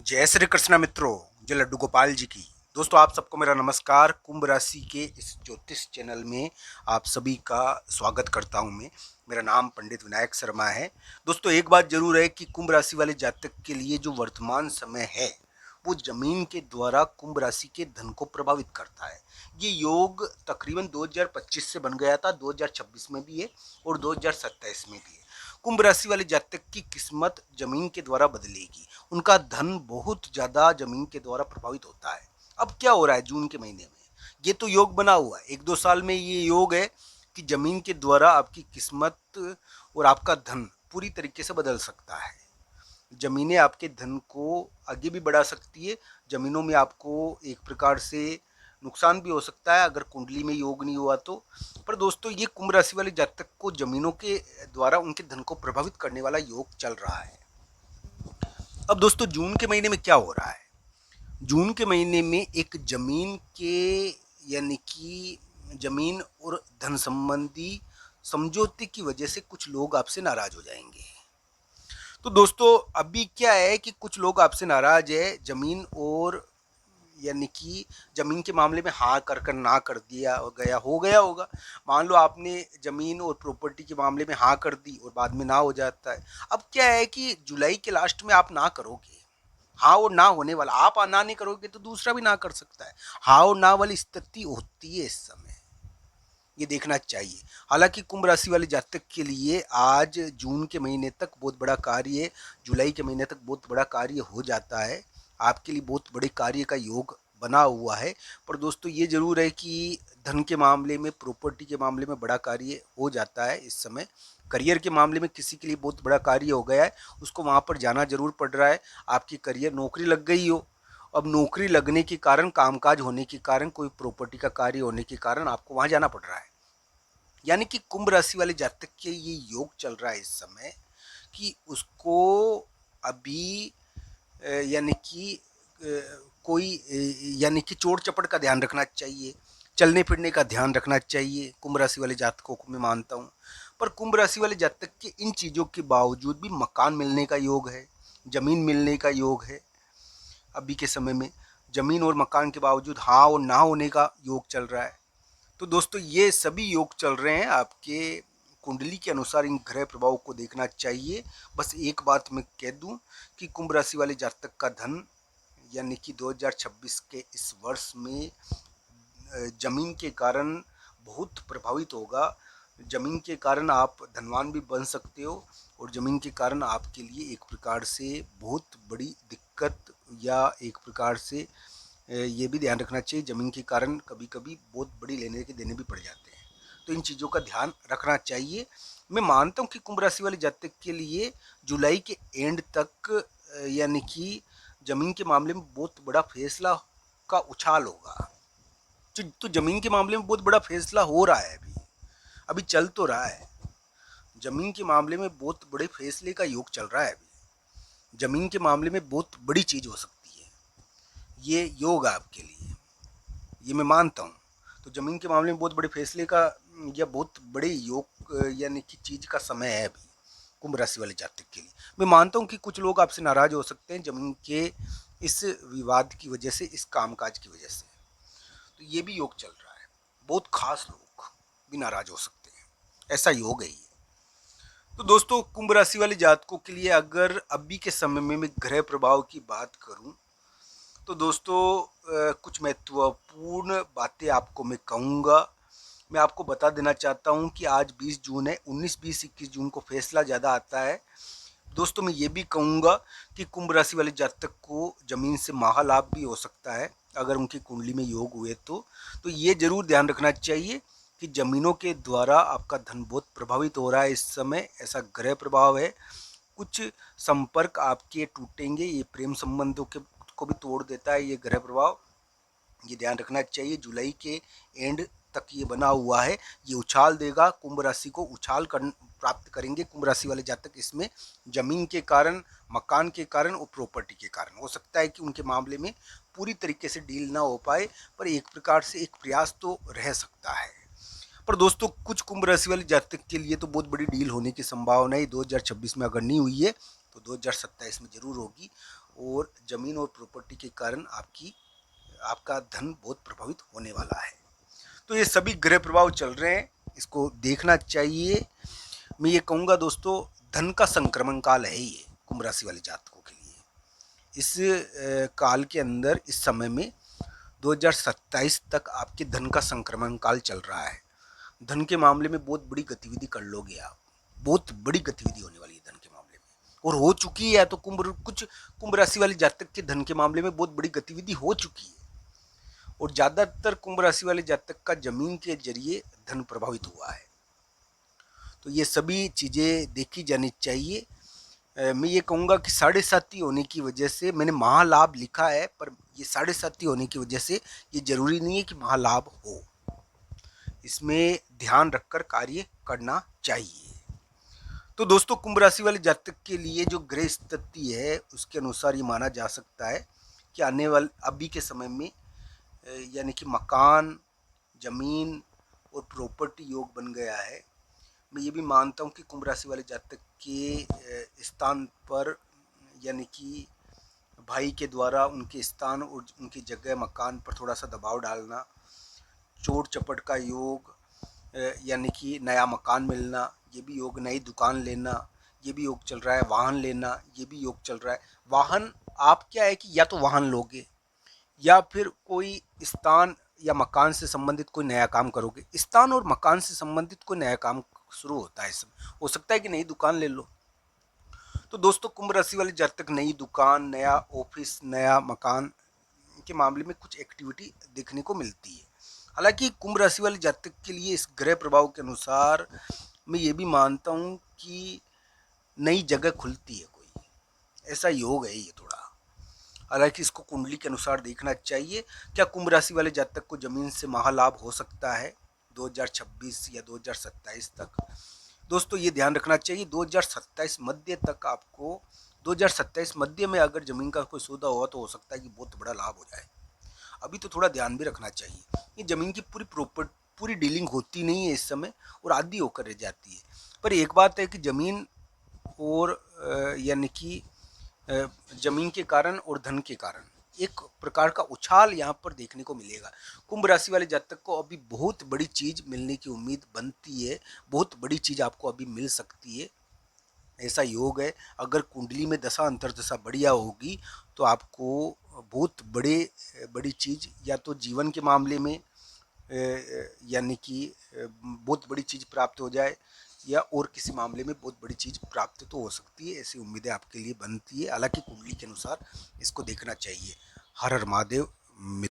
जय श्री कृष्णा मित्रों, जय लड्डू गोपाल जी की। दोस्तों आप सबको मेरा नमस्कार। कुंभ राशि के इस ज्योतिष चैनल में आप सभी का स्वागत करता हूं मैं। मेरा नाम पंडित विनायक शर्मा है। दोस्तों एक बात जरूर है कि कुंभ राशि वाले जातक के लिए जो वर्तमान समय है वो जमीन के द्वारा कुंभ राशि के धन को प्रभावित करता है। ये योग तकरीबन 2025 से बन गया था, 2026 में भी है और 2027 में भी है। कुंभ राशि वाले जातक की किस्मत जमीन के द्वारा बदलेगी। उनका धन बहुत ज्यादा जमीन के द्वारा प्रभावित होता है। अब क्या हो रहा है जून के महीने में, ये तो योग बना हुआ है। 1-2 साल में ये योग है कि जमीन के द्वारा आपकी किस्मत और आपका धन पूरी तरीके से बदल सकता है। जमीनें आपके धन को आगे भी बढ़ा सकती है। जमीनों में आपको एक प्रकार से नुकसान भी हो सकता है अगर कुंडली में योग नहीं हुआ तो। पर दोस्तों ये कुंभ राशि वाले जातक को जमीनों के द्वारा उनके धन को प्रभावित करने वाला योग चल रहा है। अब दोस्तों जून के महीने में क्या हो रहा है? जून के महीने में एक जमीन के यानी कि जमीन और धन संबंधी समझौते की वजह से कुछ लोग आपसे नाराज हो जाएंगे। तो दोस्तों अभी क्या है कि कुछ लोग आपसे नाराज है जमीन और यानी कि जमीन के मामले में हाँ कर कर ना कर दिया हो गया होगा। मान लो आपने जमीन और प्रॉपर्टी के मामले में हाँ कर दी और बाद में ना हो जाता है। अब क्या है कि जुलाई के लास्ट में आप ना करोगे, हाँ और ना होने वाला। आप ना नहीं करोगे तो दूसरा भी ना कर सकता है। हाँ और ना वाली स्थिति होती है इस समय, ये देखना चाहिए। हालांकि कुंभ राशि वाले जातक के लिए आज जून के महीने तक बहुत बड़ा कार्य, जुलाई के महीने तक बहुत बड़ा कार्य हो जाता है। आपके लिए बहुत बड़े कार्य का योग बना हुआ है। पर दोस्तों ये जरूर है कि धन के मामले में, प्रॉपर्टी के मामले में बड़ा कार्य हो जाता है इस समय। करियर के मामले में किसी के लिए बहुत बड़ा कार्य हो गया है, उसको वहाँ पर जाना जरूर पड़ रहा है। आपकी करियर नौकरी लग गई हो, अब नौकरी लगने के कारण, कामकाज होने के कारण, कोई प्रॉपर्टी का कार्य होने के कारण आपको वहाँ जाना पड़ रहा है। यानी कि कुंभ राशि वाले जातक के ये योग चल रहा है इस समय कि उसको अभी यानी कि कोई यानी कि चोट चपट का ध्यान रखना चाहिए, चलने फिरने का ध्यान रखना चाहिए कुंभ राशि वाले जातकों को मैं मानता हूँ। पर कुंभ राशि वाले जातक के इन चीज़ों के बावजूद भी मकान मिलने का योग है, जमीन मिलने का योग है। अभी के समय में जमीन और मकान के बावजूद हाँ और ना होने का योग चल रहा है। तो दोस्तों ये सभी योग चल रहे हैं आपके कुंडली के अनुसार। इन ग्रह प्रभाव को देखना चाहिए। बस एक बात मैं कह दूं कि कुंभ राशि वाले जातक का धन यानी कि 2026 के इस वर्ष में जमीन के कारण बहुत प्रभावित होगा। जमीन के कारण आप धनवान भी बन सकते हो और जमीन के कारण आपके लिए एक प्रकार से बहुत बड़ी दिक्कत या एक प्रकार से ये भी ध्यान रखना चाहिए, ज़मीन के कारण कभी कभी बहुत बड़ी लेने के देने भी पड़ जाते हैं। तो इन चीज़ों का ध्यान रखना चाहिए। मैं मानता हूँ कि कुंभ राशि वाले जातक के लिए जुलाई के एंड तक यानी कि ज़मीन के मामले में बहुत बड़ा फैसला का उछाल होगा। तो ज़मीन के मामले में बहुत बड़ा फैसला हो रहा है, अभी अभी चल तो रहा है। ज़मीन के मामले में बहुत बड़े फैसले का योग चल रहा है अभी। ज़मीन के मामले में बहुत बड़ी चीज़ हो सकती है, ये योग आपके लिए, ये मैं मानता हूँ। तो ज़मीन के मामले में बहुत बड़े फैसले का या बहुत बड़े योग यानी कि चीज़ का समय है अभी कुंभ राशि वाले जातक के लिए। मैं मानता हूँ कि कुछ लोग आपसे नाराज हो सकते हैं ज़मीन के इस विवाद की वजह से, इस कामकाज की वजह से। तो ये भी योग चल रहा है, बहुत खास लोग भी नाराज हो सकते हैं, ऐसा योग है ये। तो दोस्तों कुंभ राशि वाले जातकों के लिए अगर अभी के समय में मैं ग्रह प्रभाव की बात करूं तो दोस्तों कुछ महत्वपूर्ण बातें आपको मैं कहूँगा। मैं आपको बता देना चाहता हूँ कि आज 20 जून है, 19, 20, 21 जून को फैसला ज़्यादा आता है। दोस्तों मैं ये भी कहूँगा कि कुंभ राशि वाले जातक को ज़मीन से महालाभ भी हो सकता है अगर उनकी कुंडली में योग हुए तो ये ज़रूर ध्यान रखना चाहिए कि ज़मीनों के द्वारा आपका धन बहुत प्रभावित हो रहा है इस समय, ऐसा ग्रह प्रभाव है। कुछ संपर्क आपके टूटेंगे, ये प्रेम संबंधों के को भी तोड़ देता है ये ग्रह प्रभाव, ये ध्यान रखना चाहिए। जुलाई के एंड तक ये बना हुआ है, ये उछाल देगा, कुंभ राशि को उछाल कर प्राप्त करेंगे कुंभ राशि वाले जातक इसमें। जमीन के कारण, मकान के कारण और प्रॉपर्टी के कारण हो सकता है कि उनके मामले में पूरी तरीके से डील ना हो पाए, पर एक प्रकार से एक प्रयास तो रह सकता है। पर दोस्तों कुछ कुंभ राशि वाले जातक के लिए तो बहुत बड़ी डील होने की संभावना है 2026 में। अगर नहीं हुई है तो 2027 में जरूर होगी। और ज़मीन और प्रॉपर्टी के कारण आपका धन बहुत प्रभावित होने वाला है। तो ये सभी ग्रह प्रभाव चल रहे हैं, इसको देखना चाहिए। मैं ये कहूँगा दोस्तों, धन का संक्रमण काल है ये कुंभ राशि वाले जातकों के लिए। इस काल के अंदर, इस समय में 2027 तक आपके धन का संक्रमण काल चल रहा है। धन के मामले में बहुत बड़ी गतिविधि कर लोगे आप, बहुत बड़ी गतिविधि होने वाली है धन के मामले में, और हो चुकी है। तो कुछ कुंभ राशि वाले जातक के धन के मामले में बहुत बड़ी गतिविधि हो चुकी है, और ज़्यादातर कुंभ राशि वाले जातक का जमीन के जरिए धन प्रभावित हुआ है। तो ये सभी चीज़ें देखी जानी चाहिए। मैं ये कहूँगा कि 7.5 होने की वजह से, मैंने महालाभ लिखा है, पर ये 7.5 होने की वजह से ये जरूरी नहीं है कि महालाभ हो। इसमें ध्यान रखकर कार्य करना चाहिए। तो दोस्तों, कुंभ राशि वाले जातक के लिए जो ग्रह स्थिति है उसके अनुसार ये माना जा सकता है कि आने वाले अभी के समय में यानी कि मकान, जमीन और प्रॉपर्टी योग बन गया है। मैं ये भी मानता हूँ कि कुंभ राशि वाले जातक के स्थान पर, यानी कि भाई के द्वारा उनके स्थान और उनकी जगह मकान पर थोड़ा सा दबाव डालना, चोट चपट का योग, यानी कि नया मकान मिलना, ये भी योग, नई दुकान लेना, ये भी योग चल रहा है, वाहन लेना, ये भी योग चल रहा है। वाहन, आप क्या है कि या तो वाहन लोगे या फिर कोई स्थान या मकान से संबंधित कोई नया काम करोगे। स्थान और मकान से संबंधित कोई नया काम शुरू होता है, इसमें हो सकता है कि नई दुकान ले लो। तो दोस्तों, कुंभ राशि वाले जातक नई दुकान, नया ऑफिस, नया मकान के मामले में कुछ एक्टिविटी देखने को मिलती है। हालांकि कुंभ राशि वाले जातक के लिए इस ग्रह प्रभाव के अनुसार मैं ये भी मानता हूँ कि नई जगह खुलती है, कोई ऐसा योग है ये थोड़ा। हालांकि इसको कुंडली के अनुसार देखना चाहिए। क्या कुंभ राशि वाले जातक को जमीन से महालाभ हो सकता है 2026 या 2027 तक? दोस्तों, ये ध्यान रखना चाहिए, 2027 मध्य तक आपको, 2027 मध्य में अगर जमीन का कोई सौदा हुआ तो हो सकता है कि बहुत बड़ा लाभ हो जाए। अभी तो थोड़ा ध्यान भी रखना चाहिए। ये जमीन की पूरी डीलिंग होती नहीं है इस समय, और आधी होकर रह जाती है। पर एक बात है कि जमीन और यानी कि जमीन के कारण और धन के कारण एक प्रकार का उछाल यहाँ पर देखने को मिलेगा। कुंभ राशि वाले जातक को अभी बहुत बड़ी चीज मिलने की उम्मीद बनती है, बहुत बड़ी चीज आपको अभी मिल सकती है, ऐसा योग है। अगर कुंडली में दशा अंतर्दशा बढ़िया होगी तो आपको बहुत बड़ी चीज, या तो जीवन के मामले में यानी कि बहुत बड़ी चीज प्राप्त हो जाए, या और किसी मामले में बहुत बड़ी चीज प्राप्त तो हो सकती है। ऐसी उम्मीदें आपके लिए बनती है। हालांकि कुंडली के अनुसार इसको देखना चाहिए। हर हर महादेव।